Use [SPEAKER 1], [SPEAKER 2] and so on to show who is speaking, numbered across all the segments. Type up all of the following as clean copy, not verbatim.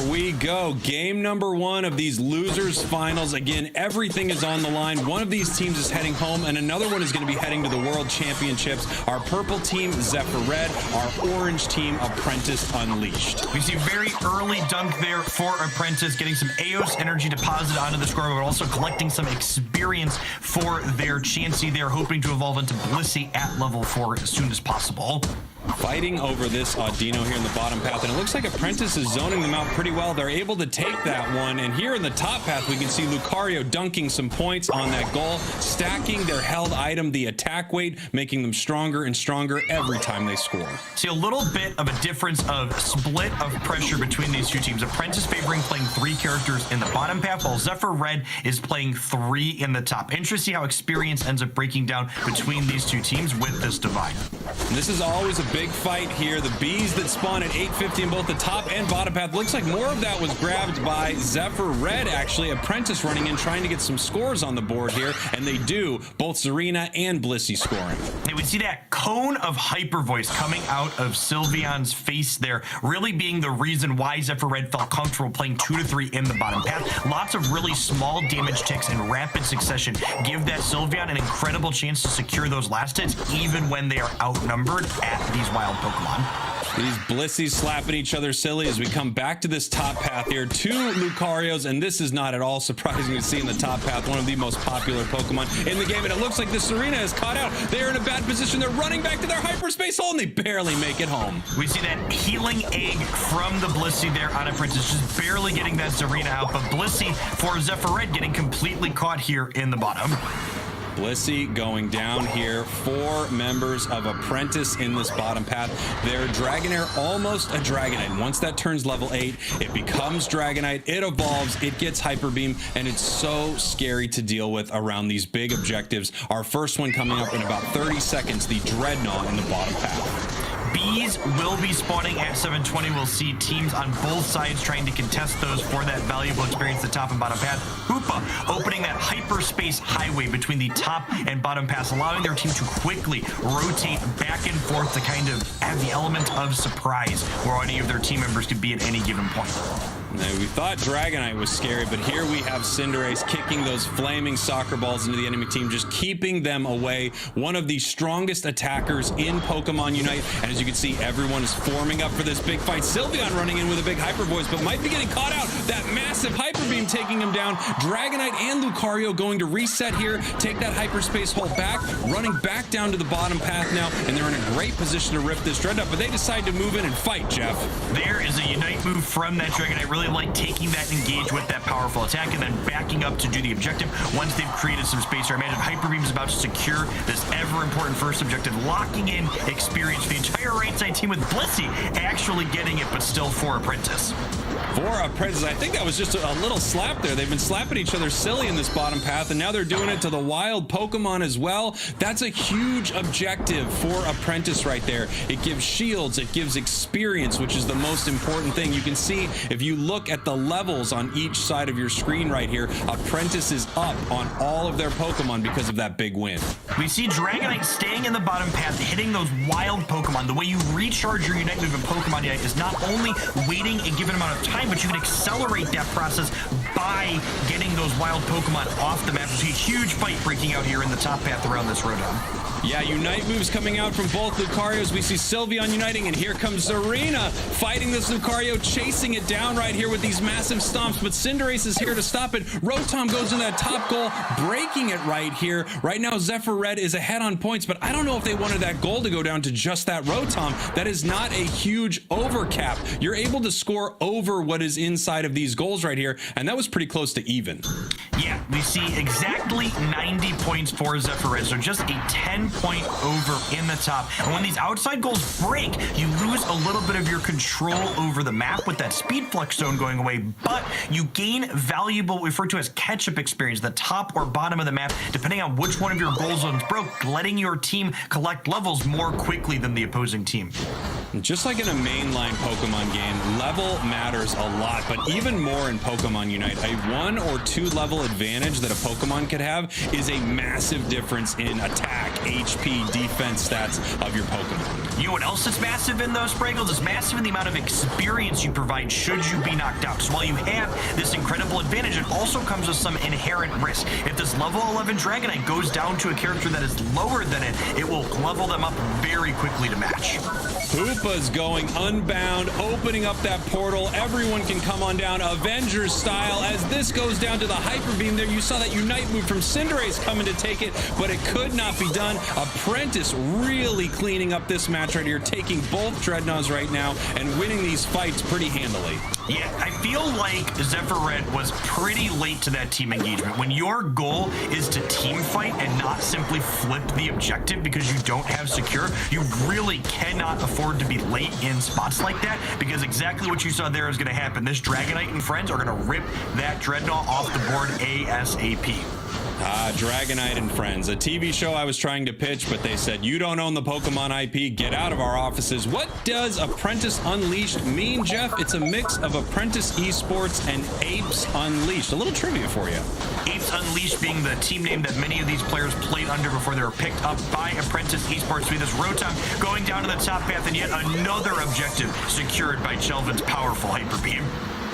[SPEAKER 1] we go. Game number 1 of these losers finals. Again, everything is on the line. One of these teams is heading home, and another one is going to be heading to the World Championships. Our purple team, Zephyr Red. Our orange team, Apprentice Unleashed.
[SPEAKER 2] We see very early dunk there for Apprentice, getting some AOS energy deposited onto the score, but also collecting some experience for their Chansey. They're hoping to evolve into Blissey at level 4 as soon as possible.
[SPEAKER 1] Fighting over this Audino here in the bottom path, and it looks like Apprentice is zoning them out pretty well. They're able to take that one, and here in the top path, we can see Lucario dunking some points on that goal, stacking their held item, the attack weight, making them stronger and stronger every time they score.
[SPEAKER 2] See a little bit of a difference of split of pressure between these two teams. Apprentice favoring playing 3 characters in the bottom path, while Zephyr Red is playing 3 in the top. Interesting how experience ends up breaking down between these two teams with this divide.
[SPEAKER 1] And this is always a big fight here. The bees that spawn at 850 in both the top and bottom path. Looks like more of that was grabbed by Zephyr Red, actually. Apprentice running in, trying to get some scores on the board here, and they do. Both Zarina and Blissey scoring.
[SPEAKER 2] Hey, we see that cone of hyper voice coming out of Sylveon's face there, really being the reason why Zephyr Red felt comfortable playing 2 to 3 in the bottom path. Lots of really small damage ticks in rapid succession give that Sylveon an incredible chance to secure those last hits, even when they are outnumbered at these wild Pokemon.
[SPEAKER 1] These Blisseys slapping each other silly as we come back to this top path here. 2 Lucarios, and this is not at all surprising to see in the top path, one of the most popular Pokemon in the game. And it looks like this Serena is caught out. They're in a bad position. They're running back to their hyperspace hole, and they barely make it home.
[SPEAKER 2] We see that healing egg from the Blissey there on Apprentice, just barely getting that Zarina out. But Blissey for Zephyr Red getting completely caught here in the bottom.
[SPEAKER 1] Blissey going down here. 4 members of Apprentice in this bottom path. Their Dragonair almost a Dragonite. Once that turns level 8, it becomes Dragonite. It evolves, it gets Hyper Beam, and it's so scary to deal with around these big objectives. Our first one coming up in about 30 seconds, the Dreadnought in the bottom path.
[SPEAKER 2] Bees will be spawning at 720. We'll see teams on both sides trying to contest those for that valuable experience, the top and bottom path. Hoopa opening that hyperspace highway between the top and bottom paths, allowing their team to quickly rotate back and forth to kind of add the element of surprise where any of their team members could be at any given point.
[SPEAKER 1] Now, we thought Dragonite was scary, but here we have Cinderace kicking those flaming soccer balls into the enemy team, just keeping them away. One of the strongest attackers in Pokemon Unite, and as you can see, everyone is forming up for this big fight. Sylveon running in with a big Hyper Voice, but might be getting caught out. That massive Hyper Beam taking him down. Dragonite and Lucario going to reset here, take that hyperspace hole back, running back down to the bottom path now, and they're in a great position to rip this Dreadnought, but they decide to move in and fight, Jeff.
[SPEAKER 2] There is a Unite move from that Dragonite, really like taking that engage with that powerful attack and then backing up to do the objective once they've created some space. I imagine Hyper Beam is about to secure this ever important first objective, locking in experience for the entire right side team with Blissey actually getting it, but still for Apprentice.
[SPEAKER 1] For Apprentice, I think that was just a little slap there. They've been slapping each other silly in this bottom path, and now they're doing it to the wild Pokemon as well. That's a huge objective for Apprentice right there. It gives shields, it gives experience, which is the most important thing. You can see if you look at the levels on each side of your screen right here, Apprentice is up on all of their Pokemon because of that big win.
[SPEAKER 2] We see Dragonite staying in the bottom path, hitting those wild Pokemon. The way you recharge your Unite move in Pokemon Unite is not only waiting a given amount of time, but you can accelerate that process by getting those wild Pokemon off the map. We see a huge fight breaking out here in the top path around this Rotom.
[SPEAKER 1] Yeah, Unite moves coming out from both Lucarios. We see Sylveon uniting, and here comes Zarina fighting this Lucario, chasing it down right here with these massive stomps, but Cinderace is here to stop it. Rotom goes in that top goal, breaking it right here. Right now, Zephyr Red is ahead on points, but I don't know if they wanted that goal to go down to just that Rotom. That is not a huge overcap. You're able to score over what is inside of these goals right here, and that was pretty close to even.
[SPEAKER 2] Yeah, we see exactly 90 points for Zephyr Red, so just a 10-point over in the top. And when these outside goals break, you lose a little bit of your control over the map with that speed flux zone going away, but you gain valuable, referred to as catch-up experience, the top or bottom of the map, depending on which one of your goal zones broke, letting your team collect levels more quickly than the opposing team.
[SPEAKER 1] Just like in a mainline Pokemon game, level matters a lot, but even more in Pokemon Unite. A 1 or 2 level advantage that a Pokemon could have is a massive difference in attack, HP, defense stats of your Pokemon.
[SPEAKER 2] You know what else is massive in those, Spraggles? It's massive in the amount of experience you provide should you be knocked out. So while you have this incredible advantage, it also comes with some inherent risk. If this level 11 Dragonite goes down to a character that is lower than it, it will level them up very quickly to match.
[SPEAKER 1] Hoopa's going unbound, opening up that portal. Everyone can come on down, Avengers style. As this goes down to the Hyper Beam there, you saw that Unite move from Cinderace coming to take it, but it could not be done. Apprentice really cleaning up this match right here, taking both Dreadnoughts right now and winning these fights pretty handily.
[SPEAKER 2] Yeah, I feel like Zephyr Red was pretty late to that team engagement. When your goal is to team fight and not simply flip the objective because you don't have secure, you really cannot afford to be late in spots like that, because exactly what you saw there is going to happen. This Dragonite and friends are going to rip that Dreadnought off the board ASAP.
[SPEAKER 1] Dragonite and Friends, a TV show I was trying to pitch, but they said, you don't own the Pokemon IP, get out of our offices. What does Apprentice Unleashed mean, Jeff? It's a mix of Apprentice Esports and Apes Unleashed. A little trivia for you.
[SPEAKER 2] Apes Unleashed being the team name that many of these players played under before they were picked up by Apprentice Esports. We this Rotom going down to the top path, and yet another objective secured by Chelvin's powerful Hyper Beam.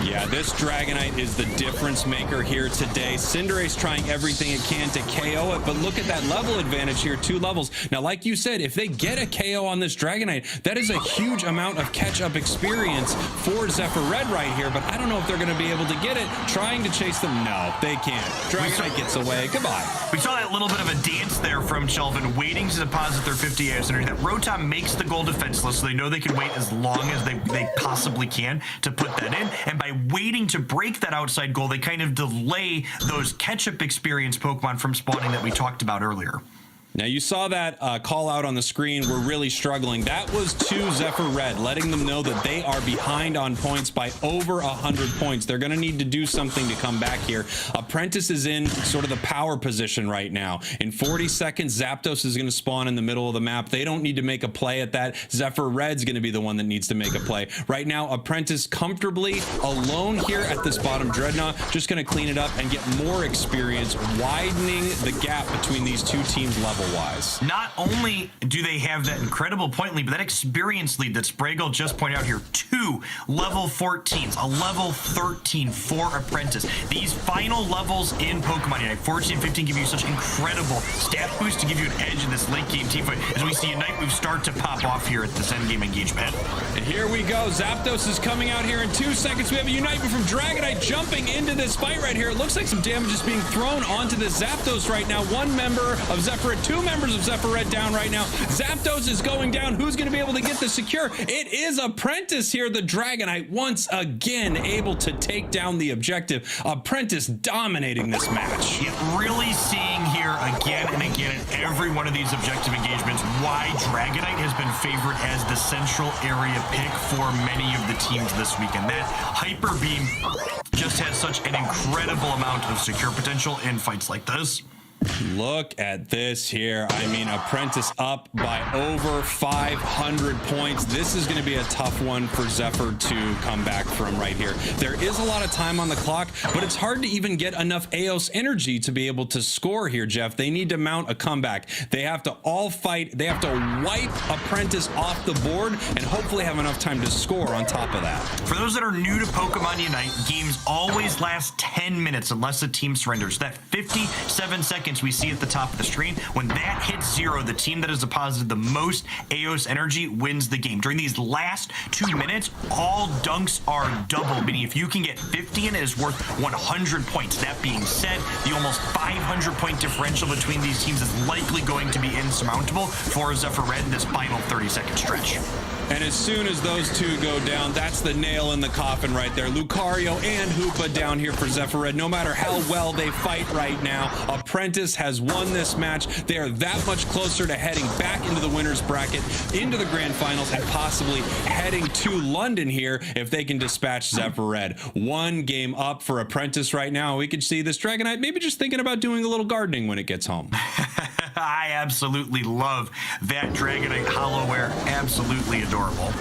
[SPEAKER 1] Yeah, this Dragonite is the difference maker here today. Cinderace trying everything it can to KO it, but look at that level advantage here, 2 levels. Now, like you said, if they get a KO on this Dragonite, that is a huge amount of catch-up experience for Zephyr Red right here, but I don't know if they're going to be able to get it. Trying to chase them, no, they can't. Dragonite gets away, goodbye.
[SPEAKER 2] We saw that little bit of a dance there from Chelvin, waiting to deposit their 50 AS energy. That Rotom makes the goal defenseless, so they know they can wait as long as they possibly can to put that in, and by waiting to break that outside goal, they kind of delay those catch-up experience Pokemon from spawning that we talked about earlier.
[SPEAKER 1] Now, you saw that call out on the screen. We're really struggling. That was to Zephyr Red, letting them know that they are behind on points by over 100 points. They're going to need to do something to come back here. Apprentice is in sort of the power position right now. In 40 seconds, Zapdos is going to spawn in the middle of the map. They don't need to make a play at that. Zephyr Red's going to be the one that needs to make a play. Right now, Apprentice comfortably alone here at this bottom Dreadnought, just going to clean it up and get more experience, widening the gap between these two teams level-wise.
[SPEAKER 2] Not only do they have that incredible point lead, but that experience lead that Spragle just pointed out here, 2 level 14s, a level 13 for Apprentice. These final levels in Pokemon Unite, 14, 15, give you such incredible stat boost to give you an edge in this late game team fight as we see Unite move start to pop off here at this end game engagement.
[SPEAKER 1] And here we go. Zapdos is coming out here in 2 seconds. We have a Unite move from Dragonite jumping into this fight right here. It looks like some damage is being thrown onto this Zapdos right now. 1 member of Zephyr, 2 members of Zephyr Red down right now. Zapdos is going down. Who's going to be able to get the secure? It is Apprentice here. The Dragonite once again able to take down the objective. Apprentice dominating this match.
[SPEAKER 2] Yeah, really seeing here again and again in every one of these objective engagements why Dragonite has been favored as the central area pick for many of the teams this weekend. That Hyper Beam just has such an incredible amount of secure potential in fights like this.
[SPEAKER 1] Look at this here. I mean, Apprentice up by over 500 points. This is going to be a tough one for Zephyr to come back from right here. There is a lot of time on the clock, but it's hard to even get enough Eos energy to be able to score here, Jeff. They need to mount a comeback. They have to all fight. They have to wipe Apprentice off the board and hopefully have enough time to score on top of that.
[SPEAKER 2] For those that are new to Pokemon Unite, games always last 10 minutes unless a team surrenders. That 57 seconds we see at the top of the screen, when that hits 0, the team that has deposited the most Eos energy wins the game. During these last 2 minutes, all dunks are double, meaning if you can get 50 in, it is worth 100 points. That being said, the almost 500 point differential between these teams is likely going to be insurmountable for Zephyr Red in this final 30-second stretch.
[SPEAKER 1] And as soon as those two go down, that's the nail in the coffin right there. Lucario and Hoopa down here for Zephyr Red. No matter how well they fight right now, Apprentice has won this match. They are that much closer to heading back into the winner's bracket, into the grand finals, and possibly heading to London here if they can dispatch Zephyr Red. 1 game up for Apprentice right now. We could see this Dragonite maybe just thinking about doing a little gardening when it gets home.
[SPEAKER 2] I absolutely love that Dragonite Hollowware. Absolutely adorable.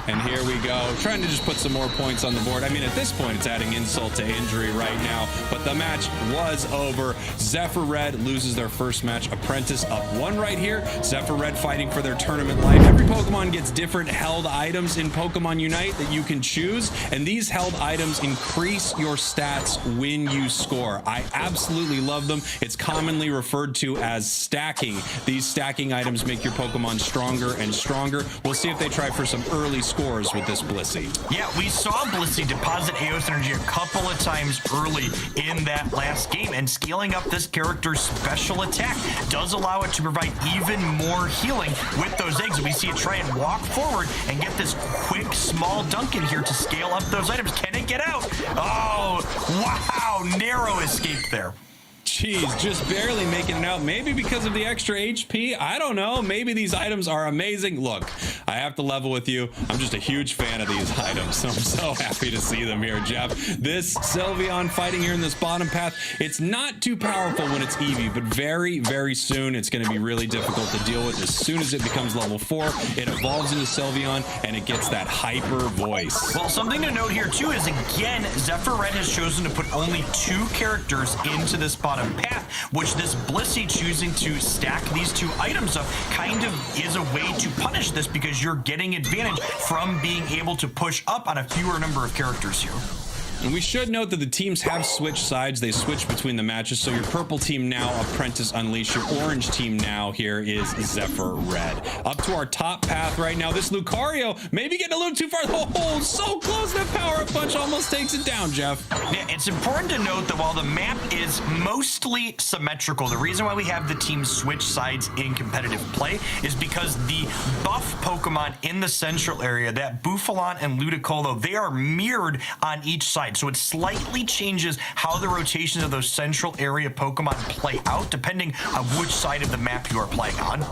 [SPEAKER 1] And here we go, trying to just put some more points on the board. I mean, at this point, it's adding insult to injury right now, but the match was over. Zephyr Red loses their first match. Apprentice up 1 right here. Zephyr Red fighting for their tournament life. Every Pokemon gets different held items in Pokemon Unite that you can choose, and these held items increase your stats when you score. I absolutely love them. It's commonly referred to as stacking. These stacking items make your Pokemon stronger and stronger. We'll see if they try for some early scores with this Blissey.
[SPEAKER 2] Yeah, we saw Blissey deposit Aeos Energy a couple of times early in that last game, and scaling up this character's special attack does allow it to provide even more healing with those eggs. We see it try and walk forward and get this quick, small dunk in here to scale up those items. Can it get out? Oh, wow, narrow escape there.
[SPEAKER 1] Jeez, just barely making it out. Maybe because of the extra HP. I don't know. Maybe these items are amazing. Look, I have to level with you. I'm just a huge fan of these items. I'm so happy to see them here, Jeff. This Sylveon fighting here in this bottom path, it's not too powerful when it's Eevee, but very, very soon it's going to be really difficult to deal with. As soon as it becomes level 4, it evolves into Sylveon and it gets that hyper voice.
[SPEAKER 2] Well, something to note here too is, again, Zephyr Red has chosen to put only 2 characters into this bottom path, which this Blissey choosing to stack these 2 items up kind of is a way to punish this, because you're getting advantage from being able to push up on a fewer number of characters here.
[SPEAKER 1] And we should note that the teams have switched sides. They switch between the matches. So your purple team now, Apprentice Unleash. Your orange team now here is Zephyr Red. Up to our top path right now. This Lucario maybe getting a little too far. Oh, so close. That power-up punch almost takes it down, Jeff.
[SPEAKER 2] Yeah, it's important to note that while the map is mostly symmetrical, the reason why we have the teams switch sides in competitive play is because the buff Pokemon in the central area, that Buffalon and Ludicolo, they are mirrored on each side. So it slightly changes how the rotations of those central area Pokemon play out, depending on which side of the map you are playing on.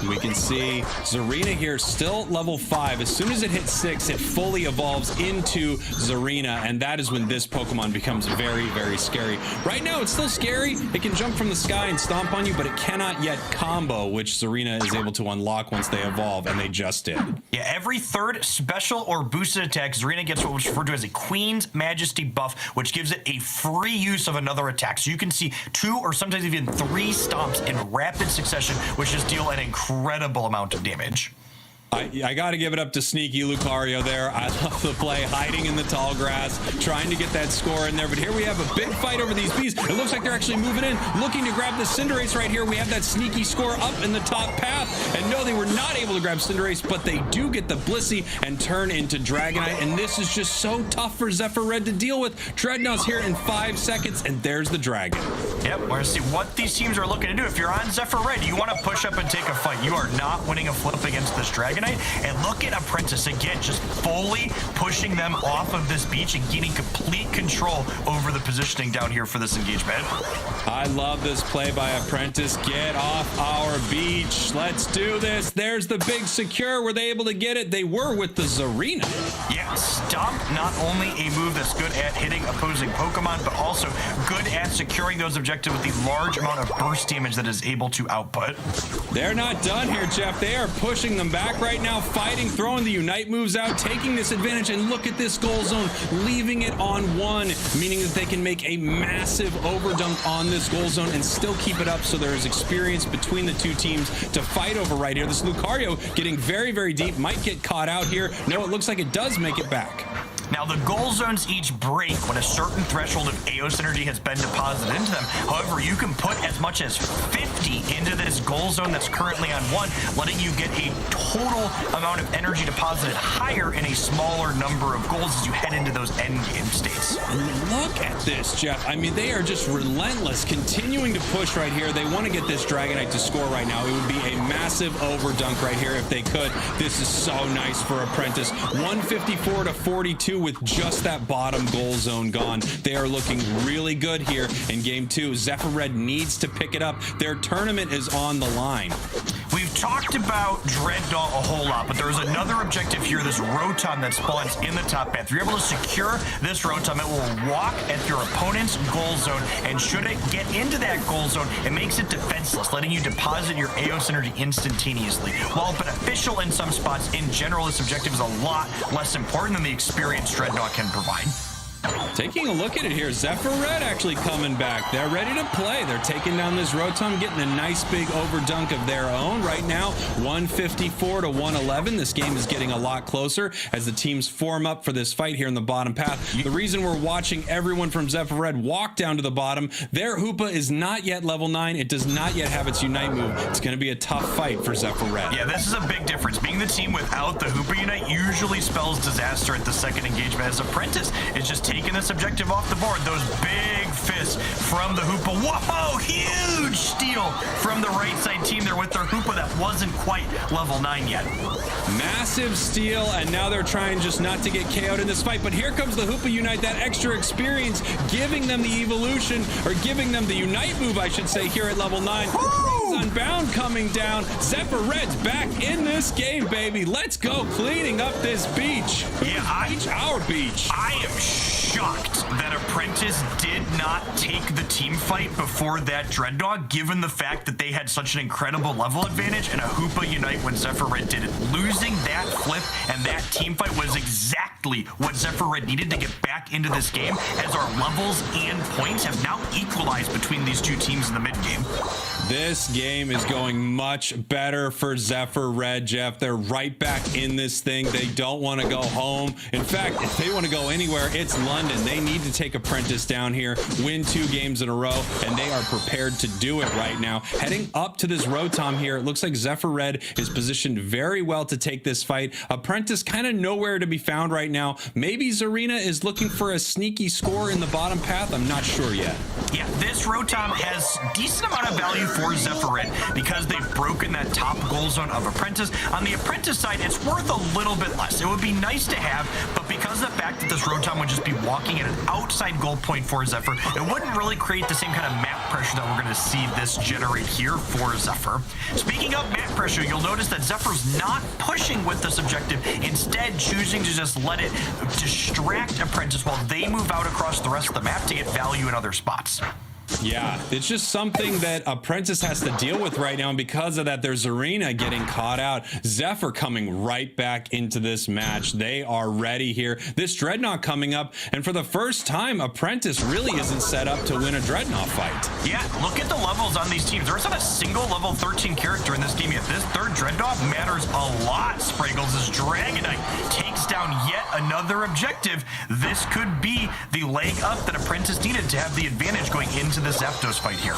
[SPEAKER 1] We can see Zarina here still level 5. As soon as it hits 6, it fully evolves into Zarina, and that is when this Pokemon becomes very, very scary. Right now, it's still scary. It can jump from the sky and stomp on you, but it cannot yet combo, which Zarina is able to unlock once they evolve, and they just did.
[SPEAKER 2] Yeah, every third special or boosted attack, Zarina gets what was referred to as a Queen's Majesty buff, which gives it a free use of another attack. So you can see 2 or sometimes even 3 stomps in rapid succession, which just deal an incredible amount of damage.
[SPEAKER 1] I got to give it up to sneaky Lucario there. I love the play, hiding in the tall grass, trying to get that score in there. But here we have a big fight over these bees. It looks like they're actually moving in, looking to grab the Cinderace right here. We have that sneaky score up in the top path. And no, they were not able to grab Cinderace, but they do get the Blissey and turn into Dragonite. And this is just so tough for Zephyr Red to deal with. Dreadnought's here in 5 seconds, and there's the Dragon.
[SPEAKER 2] Yep, we're going to see what these teams are looking to do. If you're on Zephyr Red, you want to push up and take a fight. You are not winning a flip against this Dragonite. And look at Apprentice again, just fully pushing them off of this beach and gaining complete control over the positioning down here for this engagement.
[SPEAKER 1] I love this play by Apprentice. Get off our beach. Let's do this. There's the big secure. Were they able to get it? They were with the Zarina.
[SPEAKER 2] Yeah, Stomp, not only a move that's good at hitting opposing Pokemon, but also good at securing those objectives with the large amount of burst damage that is able to output.
[SPEAKER 1] They're not done here, Jeff. They are pushing them back right now, fighting, throwing the Unite moves out, taking this advantage, and look at this goal zone, leaving it on 1, meaning that they can make a massive overdunk on this goal zone and still keep it up, so there is experience between the 2 teams to fight over right here. This Lucario getting very, very deep, might get caught out here. No, it looks like it does make it back.
[SPEAKER 2] Now, the goal zones each break when a certain threshold of Aeos energy has been deposited into them. However, you can put as much as 50 into this goal zone that's currently on 1, letting you get a total amount of energy deposited higher in a smaller number of goals as you head into those end game states.
[SPEAKER 1] Look at this, Jeff. I mean, they are just relentless, continuing to push right here. They want to get this Dragonite to score right now. It would be a massive overdunk right here if they could. This is so nice for Apprentice. 154 to 42 with just that bottom goal zone gone. They are looking really good here in game 2. Zephyr Red needs to pick it up. Their tournament is on the line.
[SPEAKER 2] We've we've talked about Dreadnought a whole lot, but there's another objective here, this Rotom that spawns in the top path. If you're able to secure this Rotom, it will walk at your opponent's goal zone, and should it get into that goal zone, it makes it defenseless, letting you deposit your AO synergy instantaneously. While beneficial in some spots, in general, this objective is a lot less important than the experience Dreadnought can provide.
[SPEAKER 1] Taking a look at it here, Zephyr Red actually coming back. They're ready to play. They're taking down this Rotom, getting a nice big overdunk of their own. Right now, 154 to 111. This game is getting a lot closer as the teams form up for this fight here in the bottom path. The reason we're watching everyone from Zephyr Red walk down to the bottom, their Hoopa is not yet level 9. It does not yet have its Unite move. It's going to be a tough fight for Zephyr Red.
[SPEAKER 2] Yeah, this is a big difference. Being the team without the Hoopa Unite usually spells disaster at the second engagement, as Apprentice is just taking this objective off the board. Those big fists from the Hoopa. Whoa, huge steal from the right side team there with their Hoopa that wasn't quite level 9 yet.
[SPEAKER 1] Massive steal, and now they're trying just not to get KO'd in this fight, but here comes the Hoopa Unite, that extra experience, giving them the evolution, or giving them the Unite move, I should say, here at level 9. Unbound coming down. Zephyr Red's back in this game, baby. Let's go, cleaning up this beach.
[SPEAKER 2] Yeah,
[SPEAKER 1] our beach.
[SPEAKER 2] I am shocked that Apprentice did not take the team fight before that Dreadnought, given the fact that they had such an incredible level advantage and a Hoopa Unite when Zephyr Red did it. Losing that flip and that team fight was exactly what Zephyr Red needed to get back into this game, as our levels and points have now equalized between these two teams in the mid game.
[SPEAKER 1] This game is going much better for Zephyr Red, Jeff. They're right back in this thing. They don't want to go home. In fact, if they want to go anywhere, it's London. They need to take Apprentice down here, win 2 games in a row, and they are prepared to do it right now. Heading up to this Rotom here, it looks like Zephyr Red is positioned very well to take this fight. Apprentice kind of nowhere to be found right now. Maybe Zarina is looking for a sneaky score in the bottom path. I'm not sure yet.
[SPEAKER 2] Yeah, this Rotom has decent amount of value for Zephyr Red because they've broken that top goal zone of Apprentice. On the Apprentice side, it's worth a little bit less. It would be nice to have, but because of the fact that this Rotom would just be walking at an outside goal point for Zephyr, it wouldn't really create the same kind of map pressure that we're going to see this generate here for Zephyr. Speaking of map pressure, you'll notice that Zephyr's not pushing with this objective, instead choosing to just let it distract Apprentice while they move out across the rest of the map to get value in other spots.
[SPEAKER 1] Yeah, it's just something that Apprentice has to deal with right now, and because of that, there's Arena getting caught out. Zephyr coming right back into this match. They are ready here. This Dreadnought coming up, and for the first time, Apprentice really isn't set up to win a Dreadnought fight.
[SPEAKER 2] Yeah, look at the levels on these teams. There isn't a single level 13 character in this game yet. This third Dreadnought matters a lot, Spraggles, as Dragonite takes down yet another objective. This could be the leg up that Apprentice needed to have the advantage going into this Zapdos fight here.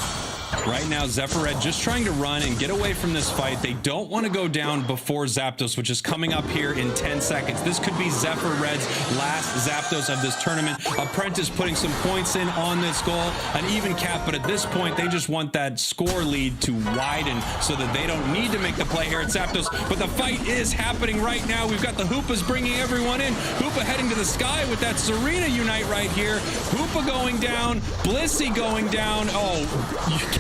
[SPEAKER 1] Right now, Zephyr Red just trying to run and get away from this fight. They don't want to go down before Zapdos, which is coming up here in 10 seconds. This could be Zephyr Red's last Zapdos of this tournament. Apprentice putting some points in on this goal, an even cap, but at this point, they just want that score lead to widen so that they don't need to make the play here at Zapdos. But the fight is happening right now. We've got the Hoopas bringing everyone in. Hoopa heading to the sky with that Zarina Unite right here. Hoopa going down, Blissey going down. Oh,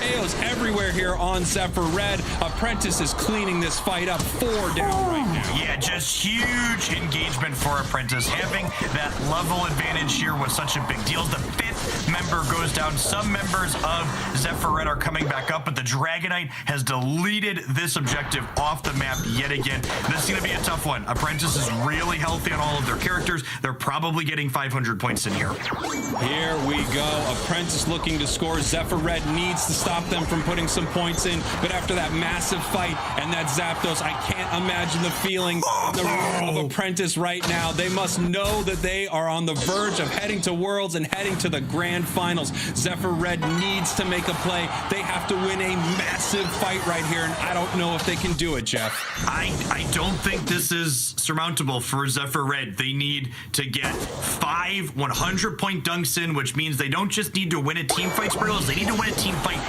[SPEAKER 1] KOs everywhere here on Zephyr Red. Apprentice is cleaning this fight up. 4 down right now.
[SPEAKER 2] Yeah, just huge engagement for Apprentice. Having that level advantage here was such a big deal. The 5th member goes down. Some members of Zephyr Red are coming back up, but the Dragonite has deleted this objective off the map yet again. This is going to be a tough one. Apprentice is really healthy on all of their characters. They're probably getting 500 points in here.
[SPEAKER 1] Here we go. Apprentice looking to score. Zephyr Red needs to stop them from putting some points in, but after that massive fight and that Zapdos, I can't imagine the feeling in the room of Apprentice right now. They must know that they are on the verge of heading to Worlds and heading to the grand finals. Zephyr Red needs to make a play. They have to win a massive fight right here, and I don't know if they can do it, Jeff.
[SPEAKER 2] I don't think this is surmountable for Zephyr Red. They need to get 5 100-point dunks in, which means they don't just need to win a team fight, Spriggles. They need to win a team fight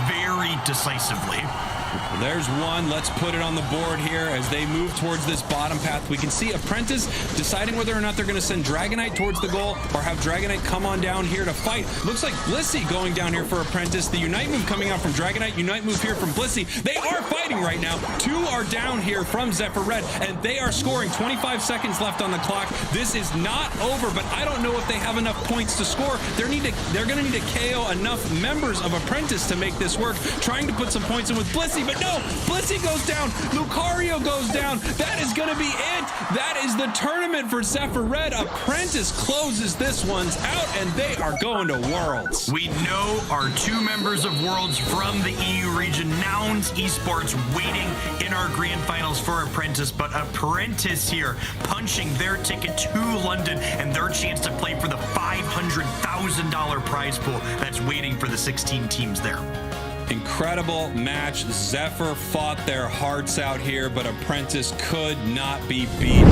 [SPEAKER 2] very decisively.
[SPEAKER 1] There's one. Let's put it on the board here as they move towards this bottom path. We can see Apprentice deciding whether or not they're going to send Dragonite towards the goal or have Dragonite come on down here to fight. Looks like Blissey going down here for Apprentice. The Unite move coming out from Dragonite. Unite move here from Blissey. They are fighting right now. Two are down here from Zephyr Red, and they are scoring. 25 seconds left on the clock. This is not over, but I don't know if they have enough points to score. They're going to need to KO enough members of Apprentice to make this work. Trying to put some points in with Blissey, but no! Blissey goes down. Lucario goes down. That is going to be it. That is the tournament for Zephyr Red. Apprentice closes this one's out, and they are going to Worlds.
[SPEAKER 2] We know our two members of Worlds from the EU region, Nouns Esports, waiting in our grand finals for Apprentice, but Apprentice here punching their ticket to London and their chance to play for the $500,000 prize pool that's waiting for the 16 teams there.
[SPEAKER 1] Incredible match. Zephyr fought their hearts out here, but Apprentice could not be beat.